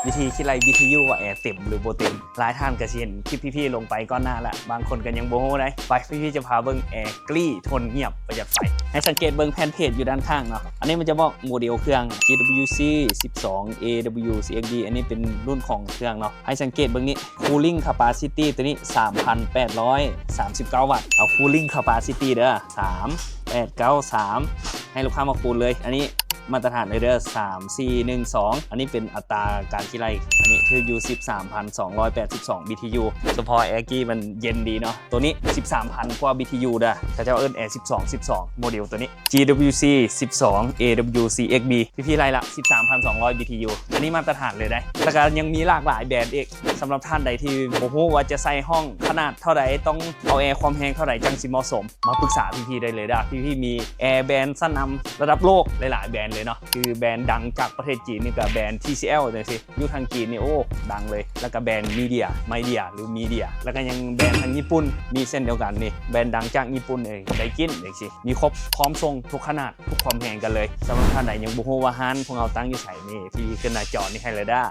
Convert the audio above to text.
วิธีคิดไร BTU ว่าแอร์เต็มหรือโบเต็มหลายท่านก็เห็นคลิปพี่ๆลงไปก้อนหน้าละบางคนกันยังโบโหได้ไปพี่ๆจะพาเบิ้งแอร์กลี่ทนเงียบประหยัดไฟให้สังเกตเบิ้งแผ่นเพจอยู่ด้านข้างเนาะอันนี้มันจะบอกโมเดลเครื่อง GWC 12 AW CXD อันนี้เป็นรุ่นของเครื่องเนาะให้สังเกตเบิ้งนี้ Cooling Capacity ตัวนี้ 3,839 วัตต์เอา Cooling Capacity เด้อ3893ให้ลูกค้ามาคูณเลยอันนี้มาตรฐานเลยเด้อ3412อันนี้เป็นอัตราการคิดไรอันนี้คืออยู่ 13,282 BTU เฉพาะแอร์กี้มันเย็นดีเนาะตัวนี้ 13,000 กว่า BTU เด้อเขาจะเอิ้นแอร์12โมเดลตัวนี้ GWC 12 AW CXB พี่ๆไรละ 13,200 BTU อันนี้มาตรฐานเลยได้แล้วก็ยังมีหลากหลายแบรนด์อีกสำหรับท่านใดที่โอ้โหว่าจะใส่ห้องขนาดเท่าไหร่ต้องเอาแอร์ความแรงเท่าไหร่จังสิเหมาะสมมาปรึกษาพี่ๆได้เลยด้ะพี่ๆมีแอร์แบรนด์ชั้นนำระดับโลกหลายๆแบรนด์เลยเนาะคือแบรนด์ดังจากประเทศจีนนี่กับแบรนด์ TCL เลยสิอยู่ทางจีนนี่โอ้ดังเลยแล้วก็แบรนด์มีเดียหรือมีเดียแล้วก็ยังแบรนด์ทางญี่ปุ่นมีเส้นเดียวกันนี่แบรนด์ดังจากญี่ปุ่นเลยไดกินเลยสิมีครบพร้อมทรงทุกขนาดทุกความแรงกันเลยสำหรับท่านใดยังบ่ฮู้ว่าฮั่นพวกเราตั้งอยู่ไสนี่พี่ขึ้นหน้าจอนี่ให้เลยด้า